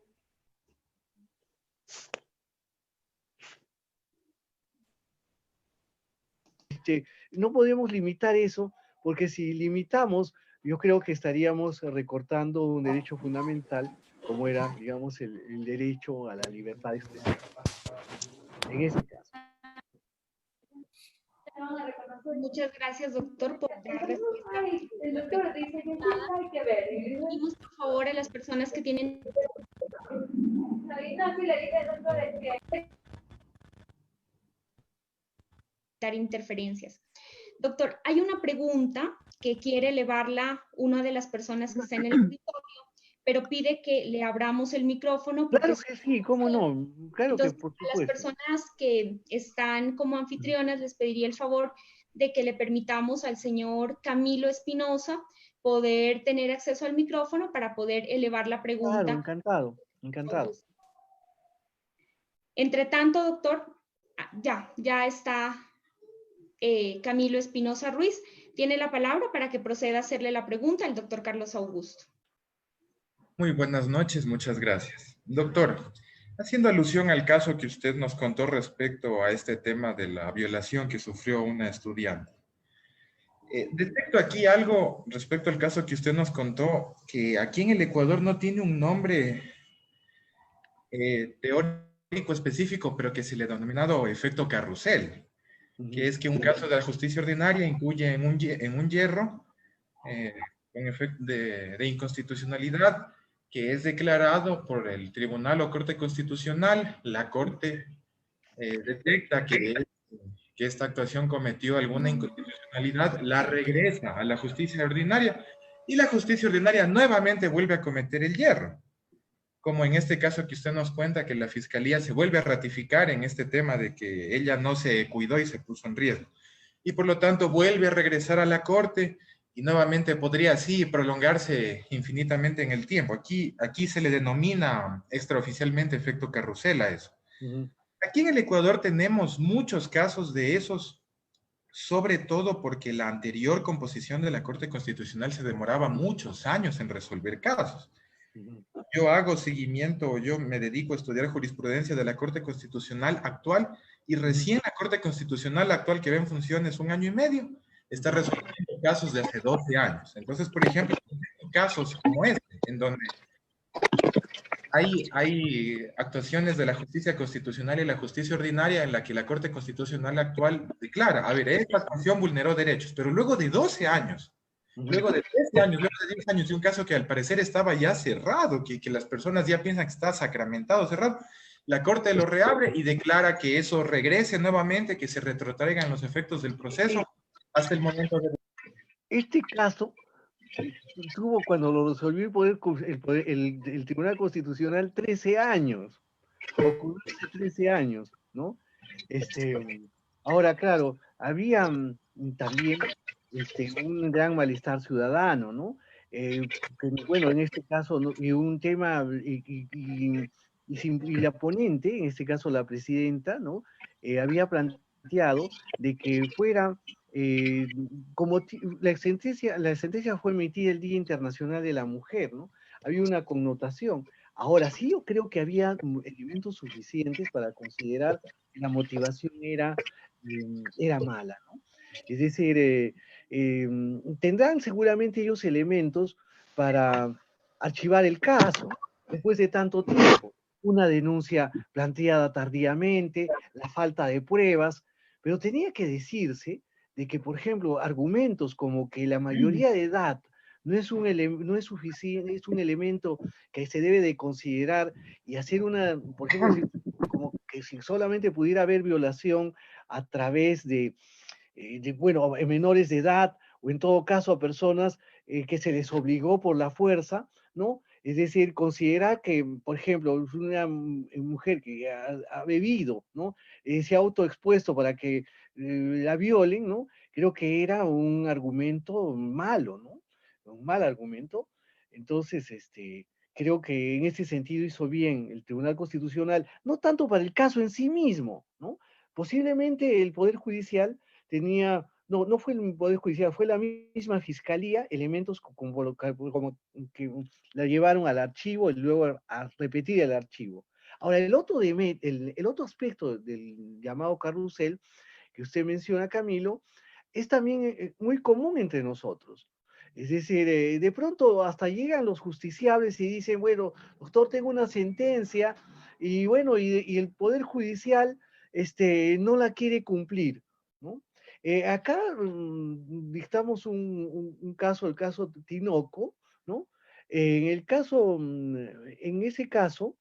no podemos limitar eso, porque si limitamos, yo creo que estaríamos recortando un derecho fundamental, como era, digamos, el derecho a la libertad de expresión. En ese caso. Muchas gracias, doctor, por dar respuesta. El doctor dice que sí hay que ver. Pedimos, por favor, a las personas que tienen... No, sí le dije al doctor que... interferencias. Doctor, hay una pregunta que quiere elevarla una de las personas que está en el auditorio, pero pide que le abramos el micrófono. Claro que sí, cómo no, claro. Entonces, que por a las supuesto. personas que están como anfitrionas les pediría el favor de que le permitamos al señor Camilo Espinosa poder tener acceso al micrófono para poder elevar la pregunta. Claro, encantado. Encantado. Entre tanto, doctor, ya está Camilo Espinosa Ruiz. Tiene la palabra para que proceda a hacerle la pregunta al doctor Carlos Augusto. Muy buenas noches, muchas gracias. Doctor, haciendo alusión al caso que usted nos contó respecto a este tema de la violación que sufrió una estudiante, detecto aquí algo respecto al caso que usted nos contó, que aquí en el Ecuador no tiene un nombre teórico específico, pero que se le ha denominado efecto carrusel, que es que un caso de la justicia ordinaria incluye en un hierro un efecto de inconstitucionalidad que es declarado por el Tribunal o Corte Constitucional. La Corte detecta que esta actuación cometió alguna inconstitucionalidad, la regresa a la justicia ordinaria y la justicia ordinaria nuevamente vuelve a cometer el hierro. Como en este caso que usted nos cuenta que la Fiscalía se vuelve a ratificar en este tema de que ella no se cuidó y se puso en riesgo. Y por lo tanto vuelve a regresar a la Corte y nuevamente podría así prolongarse infinitamente en el tiempo. Aquí se le denomina extraoficialmente efecto carrusel a eso. Aquí en el Ecuador tenemos muchos casos de esos, sobre todo porque la anterior composición de la Corte Constitucional se demoraba muchos años en resolver casos. Yo hago seguimiento, yo me dedico a estudiar jurisprudencia de la Corte Constitucional actual y recién la Corte Constitucional actual que ve en funciones 1 año y medio está resolviendo casos de hace 12 años. Entonces, por ejemplo, casos como este, en donde hay actuaciones de la justicia constitucional y la justicia ordinaria en la que la Corte Constitucional actual declara, a ver, esta actuación vulneró derechos, pero luego de 12 años, luego de 13 años, luego de 10 años de un caso que al parecer estaba ya cerrado, que las personas ya piensan que está sacramentado, cerrado, la Corte lo reabre y declara que eso regrese nuevamente, que se retrotraigan los efectos del proceso hasta el momento de... Este caso tuvo, cuando lo resolvió el Tribunal Constitucional, 13 años. Ocurrió hace 13 años, ¿no? Ahora, claro, había también un gran malestar ciudadano, ¿no? Bueno, en este caso, ¿no? Y un tema, y la ponente, en este caso la presidenta, ¿no? Había planteado de que fuera, como la sentencia fue emitida el Día Internacional de la Mujer, ¿no? Había una connotación. Ahora sí, yo creo que había elementos suficientes para considerar que la motivación era mala, ¿no? Es decir, tendrán seguramente ellos elementos para archivar el caso después de tanto tiempo. Una denuncia planteada tardíamente, la falta de pruebas, pero tenía que decirse de que, por ejemplo, argumentos como que la mayoría de edad no es suficiente, es un elemento que se debe de considerar y hacer por ejemplo, como que si solamente pudiera haber violación a través bueno, menores de edad, o en todo caso a personas que se les obligó por la fuerza, ¿no? Es decir, considerar que, por ejemplo, una mujer que ha bebido, ¿no? Se ha autoexpuesto para que la violen, ¿no? Creo que era un argumento malo, ¿no? Un mal argumento. Entonces, creo que en ese sentido hizo bien el Tribunal Constitucional, no tanto para el caso en sí mismo, ¿no? Posiblemente el Poder Judicial tenía, no fue el Poder Judicial, fue la misma Fiscalía, elementos como que la llevaron al archivo y luego a repetir el archivo. Ahora, el otro aspecto del llamado carrusel que usted menciona, Camilo, es también muy común entre nosotros. Es decir, de pronto hasta llegan los justiciables y dicen, bueno, doctor, tengo una sentencia, y bueno, y el Poder Judicial no la quiere cumplir, ¿no? Acá dictamos un caso, el caso Tinoco, ¿no? En ese caso,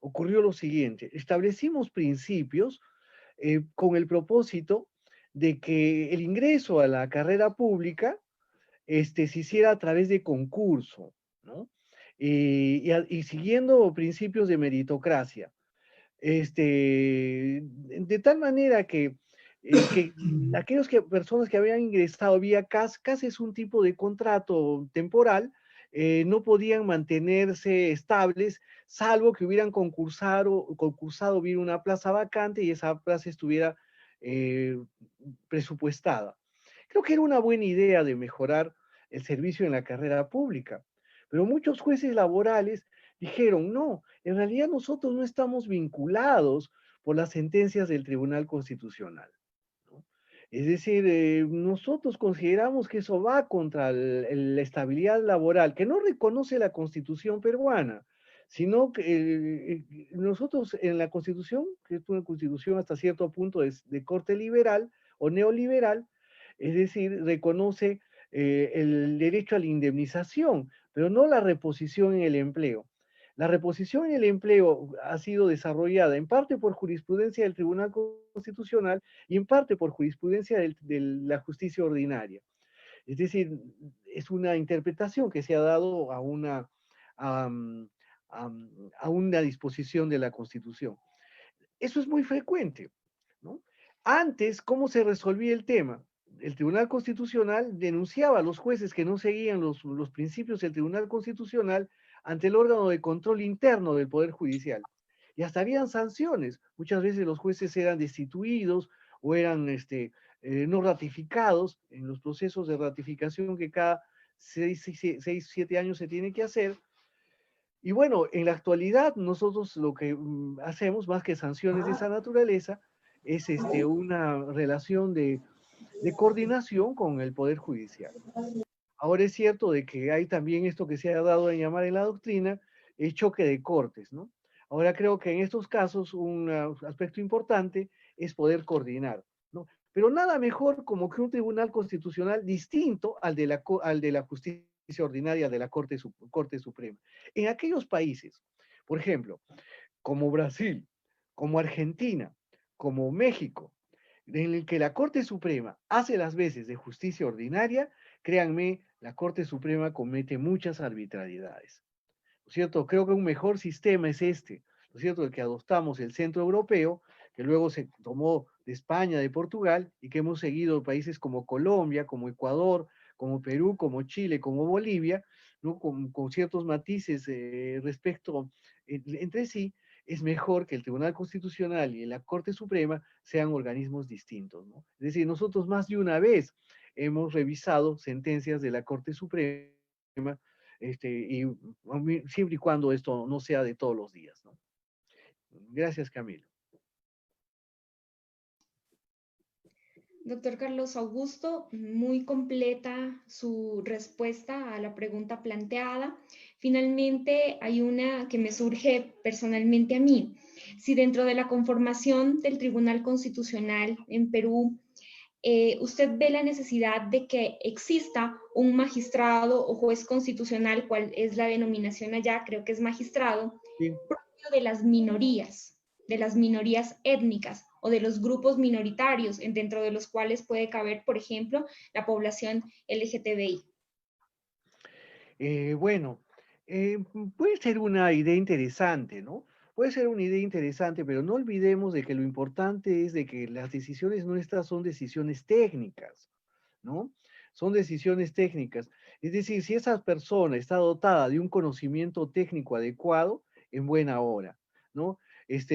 ocurrió lo siguiente: establecimos principios con el propósito de que el ingreso a la carrera pública se hiciera a través de concurso, ¿no? Y siguiendo principios de meritocracia. De tal manera que personas que habían ingresado vía CAS es un tipo de contrato temporal, no podían mantenerse estables, salvo que hubieran concursado, hubiera una plaza vacante y esa plaza estuviera presupuestada. Creo que era una buena idea de mejorar el servicio en la carrera pública, pero muchos jueces laborales dijeron, no, en realidad nosotros no estamos vinculados por las sentencias del Tribunal Constitucional, ¿no? Es decir, nosotros consideramos que eso va contra la estabilidad laboral, que no reconoce la Constitución peruana, sino que nosotros en la Constitución, que es una Constitución hasta cierto punto de corte liberal o neoliberal, es decir, reconoce el derecho a la indemnización, pero no la reposición en el empleo. La reposición en el empleo ha sido desarrollada en parte por jurisprudencia del Tribunal Constitucional y en parte por jurisprudencia de la justicia ordinaria. Es decir, es una interpretación que se ha dado a, a una disposición de la Constitución. Eso es muy frecuente, ¿no? Antes, ¿cómo se resolvía el tema? El Tribunal Constitucional denunciaba a los jueces que no seguían los principios del Tribunal Constitucional ante el órgano de control interno del Poder Judicial. Y hasta habían sanciones. Muchas veces los jueces eran destituidos o eran no ratificados en los procesos de ratificación que cada 7 años se tiene que hacer. Y bueno, en la actualidad nosotros lo que hacemos, más que sanciones de esa naturaleza, es una relación de coordinación con el Poder Judicial. Ahora es cierto de que hay también esto que se ha dado a llamar en la doctrina, el choque de cortes, ¿no? Ahora creo que en estos casos un aspecto importante es poder coordinar, ¿no? Pero nada mejor como que un tribunal constitucional distinto al de la justicia ordinaria de la Corte Suprema. En aquellos países, por ejemplo, como Brasil, como Argentina, como México, en el que la Corte Suprema hace las veces de justicia ordinaria, créanme, la Corte Suprema comete muchas arbitrariedades. ¿No es cierto? Creo que un mejor sistema es ¿no es cierto?, el que adoptamos el centro europeo, que luego se tomó de España, de Portugal, y que hemos seguido países como Colombia, como Ecuador, como Perú, como Chile, como Bolivia, ¿no?, con ciertos matices respecto entre sí. Es mejor que el Tribunal Constitucional y la Corte Suprema sean organismos distintos, ¿no? Es decir, nosotros más de una vez hemos revisado sentencias de la Corte Suprema, y siempre y cuando esto no sea de todos los días, ¿no? Gracias, Camilo. Doctor Carlos Augusto, muy completa su respuesta a la pregunta planteada. Finalmente, hay una que me surge personalmente a mí. Si dentro de la conformación del Tribunal Constitucional en Perú, usted ve la necesidad de que exista un magistrado o juez constitucional, cuál es la denominación allá, creo que es magistrado, Sí. propio de las minorías étnicas o de los grupos minoritarios, dentro de los cuales puede caber, por ejemplo, la población LGTBI. Bueno, puede ser una idea interesante, ¿no? Puede ser una idea interesante, pero no olvidemos de que lo importante es de que las decisiones nuestras son decisiones técnicas, ¿no? Son decisiones técnicas. Es decir, si esa persona está dotada de un conocimiento técnico adecuado, en buena hora, ¿no?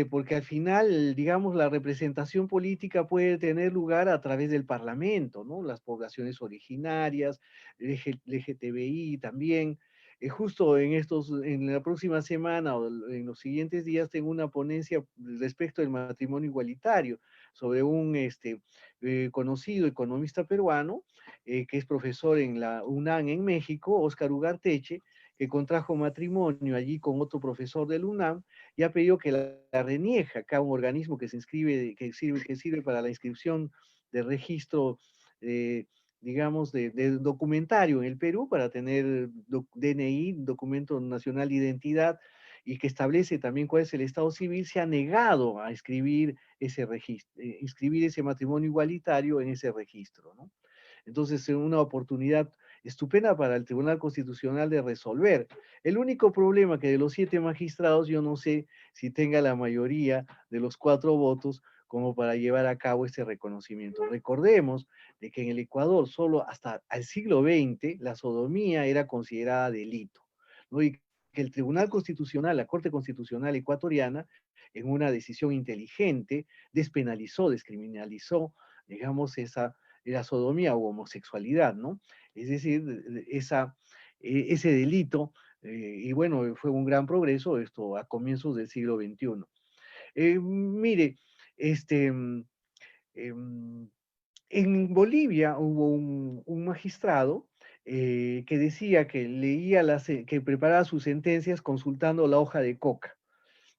Porque al final, digamos, la representación política puede tener lugar a través del Parlamento, ¿no? Las poblaciones originarias, LGTBI también. Justo en la próxima semana o en los siguientes días tengo una ponencia respecto del matrimonio igualitario sobre un conocido economista peruano, que es profesor en la UNAM en México, Óscar Ugarteche, que contrajo matrimonio allí con otro profesor del UNAM y ha pedido que la RENIEJ, acá un organismo que sirve para la inscripción de registro, digamos, de documentario en el Perú para tener DNI, Documento Nacional de Identidad, y que establece también cuál es el estado civil, se ha negado a inscribir ese registro, inscribir ese matrimonio igualitario en ese registro, ¿no? Entonces, es una oportunidad estupenda para el Tribunal Constitucional de resolver. El único problema que de los 7 magistrados, yo no sé si tenga la mayoría de los 4 votos como para llevar a cabo este reconocimiento. Recordemos de que en el Ecuador solo hasta el siglo XX la sodomía era considerada delito, ¿no? Y que el Tribunal Constitucional, la Corte Constitucional ecuatoriana, en una decisión inteligente, despenalizó, descriminalizó, digamos, la sodomía o homosexualidad, ¿no? Es decir, ese delito, y bueno, fue un gran progreso esto a comienzos del siglo XXI. Mire, este, em, en Bolivia hubo un magistrado que decía que que preparaba sus sentencias consultando la hoja de coca,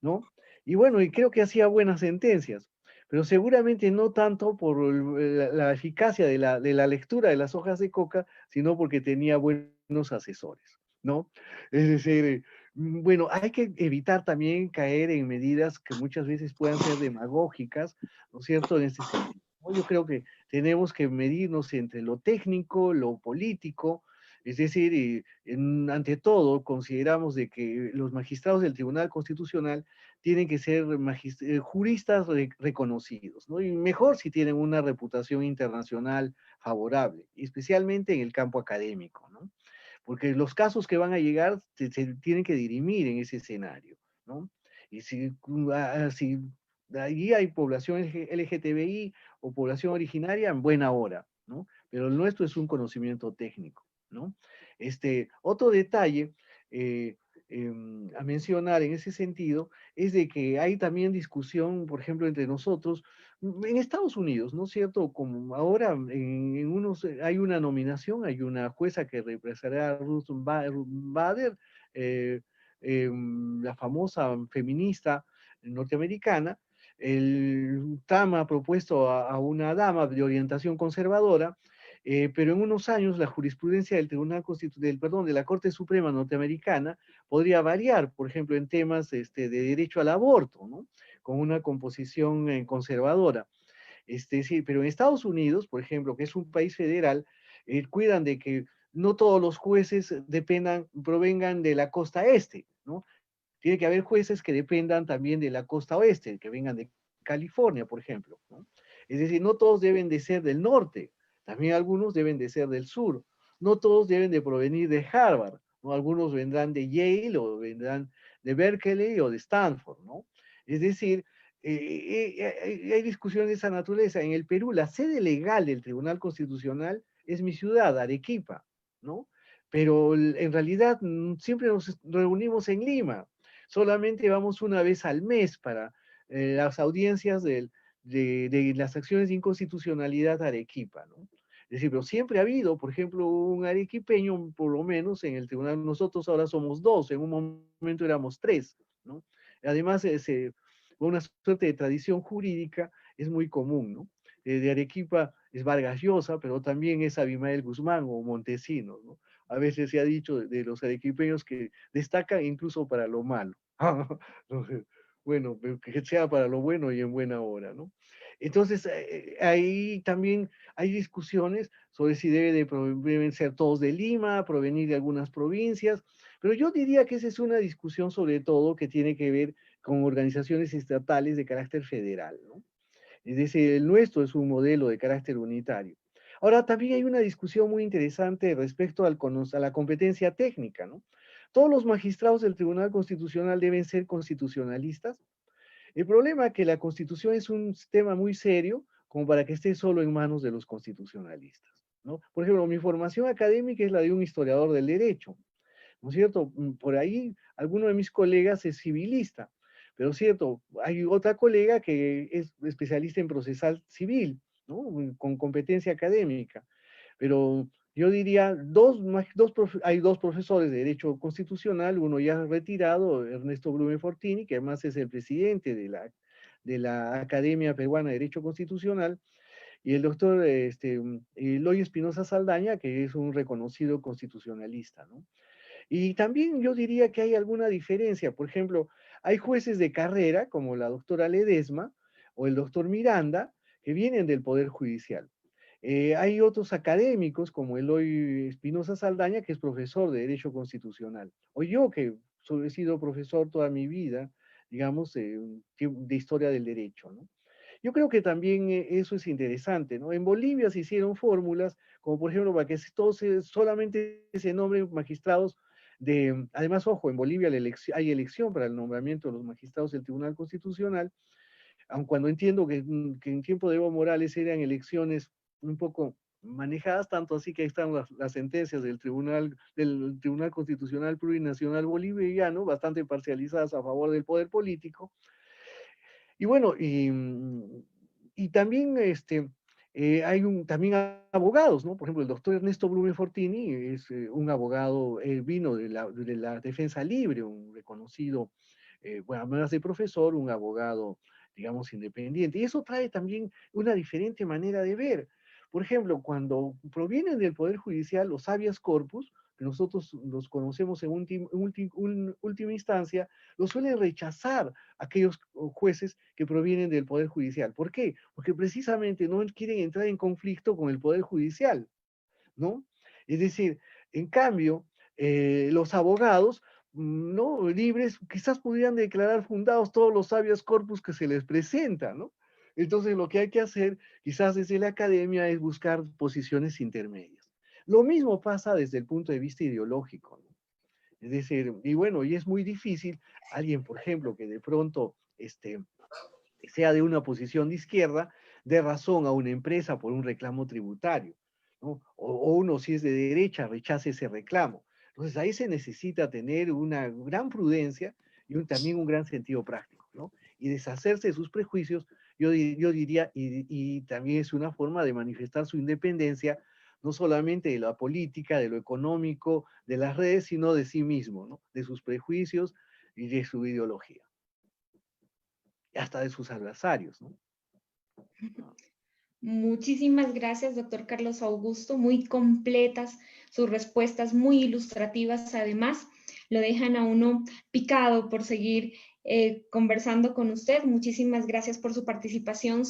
¿no? Y bueno, y creo que hacía buenas sentencias, pero seguramente no tanto por la eficacia de la lectura de las hojas de coca, sino porque tenía buenos asesores, ¿no? Es decir, bueno, hay que evitar también caer en medidas que muchas veces puedan ser demagógicas, ¿no es cierto?, en este sentido, ¿no? Yo creo que tenemos que medirnos entre lo técnico, lo político, es decir, ante todo, consideramos de que los magistrados del Tribunal Constitucional tienen que ser juristas reconocidos, ¿no? Y mejor si tienen una reputación internacional favorable, especialmente en el campo académico, ¿no? Porque los casos que van a llegar se tienen que dirimir en ese escenario, ¿no? Y si allí hay población LGTBI o población originaria, en buena hora, ¿no? Pero el nuestro es un conocimiento técnico, ¿no? Otro detalle a mencionar en ese sentido es de que hay también discusión, por ejemplo, entre nosotros, en Estados Unidos, ¿no es cierto? Como ahora hay una nominación, hay una jueza que representará a Ruth Bader, la famosa feminista norteamericana. El Trump ha propuesto a una dama de orientación conservadora, pero en unos años la jurisprudencia del de la Corte Suprema norteamericana podría variar, por ejemplo, en temas de derecho al aborto, ¿no? Con una composición conservadora. Sí, pero en Estados Unidos, por ejemplo, que es un país federal, cuidan de que no todos los jueces provengan de la costa este, ¿no? Tiene que haber jueces que dependan también de la costa oeste, que vengan de California, por ejemplo, ¿no? Es decir, no todos deben de ser del norte, también algunos deben de ser del sur, no todos deben de provenir de Harvard, ¿no? Algunos vendrán de Yale o vendrán de Berkeley o de Stanford, ¿no? Es decir, hay discusiones de esa naturaleza. En el Perú, la sede legal del Tribunal Constitucional es mi ciudad, Arequipa, ¿no? Pero en realidad siempre nos reunimos en Lima, solamente vamos una vez al mes para las audiencias de las acciones de inconstitucionalidad de Arequipa, ¿no? Es decir, pero siempre ha habido, por ejemplo, un arequipeño, por lo menos en el tribunal. Nosotros ahora somos dos, en un momento éramos tres, ¿no? Además, una suerte de tradición jurídica es muy común, ¿no? De Arequipa es Vargas Llosa, pero también es Abimael Guzmán o Montesinos, ¿no? A veces se ha dicho de los arequipeños que destacan incluso para lo malo. Bueno, pero que sea para lo bueno y en buena hora, ¿no? Entonces, ahí también hay discusiones sobre si deben ser todos de Lima, provenir de algunas provincias, pero yo diría que esa es una discusión sobre todo que tiene que ver con organizaciones estatales de carácter federal, ¿no? Es decir, el nuestro es un modelo de carácter unitario. Ahora, también hay una discusión muy interesante respecto a la competencia técnica, ¿no? Todos los magistrados del Tribunal Constitucional deben ser constitucionalistas. El problema es que la Constitución es un tema muy serio como para que esté solo en manos de los constitucionalistas, ¿no? Por ejemplo, mi formación académica es la de un historiador del derecho, ¿no es cierto? Por ahí, alguno de mis colegas es civilista, pero cierto, hay otra colega que es especialista en procesal civil, ¿no? Con competencia académica. Pero yo diría, hay dos profesores de Derecho Constitucional, uno ya retirado, Ernesto Blume Fortini, que además es el presidente de la Academia Peruana de Derecho Constitucional, y el doctor Eloy Espinosa Saldaña, que es un reconocido constitucionalista, ¿no? Y también yo diría que hay alguna diferencia. Por ejemplo, hay jueces de carrera, como la doctora Ledesma o el doctor Miranda, que vienen del Poder Judicial. Hay otros académicos, como Eloy Espinosa Saldaña, que es profesor de Derecho Constitucional. O yo, que he sido profesor toda mi vida, digamos, de Historia del Derecho, ¿no? Yo creo que también eso es interesante, ¿no? En Bolivia se hicieron fórmulas, como por ejemplo, para que solamente se nombren magistrados además, ojo, en Bolivia hay elección para el nombramiento de los magistrados del Tribunal Constitucional, aun cuando entiendo que en tiempo de Evo Morales eran elecciones un poco manejadas, tanto así que ahí están las sentencias del Tribunal Constitucional Plurinacional Boliviano, bastante parcializadas a favor del poder político. Y bueno, y también hay también abogados, ¿no? Por ejemplo, el doctor Ernesto Blume Fortini es un abogado, vino de la Defensa Libre, un reconocido, bueno, además de profesor, un abogado, digamos, independiente. Y eso trae también una diferente manera de ver. Por ejemplo, cuando provienen del Poder Judicial los habeas corpus, que nosotros los conocemos en última instancia, los suelen rechazar aquellos jueces que provienen del Poder Judicial. ¿Por qué? Porque precisamente no quieren entrar en conflicto con el Poder Judicial, ¿no? Es decir, en cambio, los abogados, ¿no? Libres, quizás pudieran declarar fundados todos los habeas corpus que se les presentan, ¿no? Entonces, lo que hay que hacer, quizás desde la academia, es buscar posiciones intermedias. Lo mismo pasa desde el punto de vista ideológico, ¿no? Es decir, y bueno, y es muy difícil, alguien, por ejemplo, que de pronto sea de una posición de izquierda, dé razón a una empresa por un reclamo tributario, ¿no? O uno, si es de derecha, rechace ese reclamo. Entonces, ahí se necesita tener una gran prudencia y también un gran sentido práctico, ¿no? Y deshacerse de sus prejuicios, yo diría, y también es una forma de manifestar su independencia, no solamente de la política, de lo económico, de las redes, sino de sí mismo, ¿no? De sus prejuicios y de su ideología. Hasta de sus adversarios, ¿no? Muchísimas gracias, doctor Carlos Augusto. Muy completas sus respuestas, muy ilustrativas. Además, lo dejan a uno picado por seguir conversando con usted. Muchísimas gracias por su participación.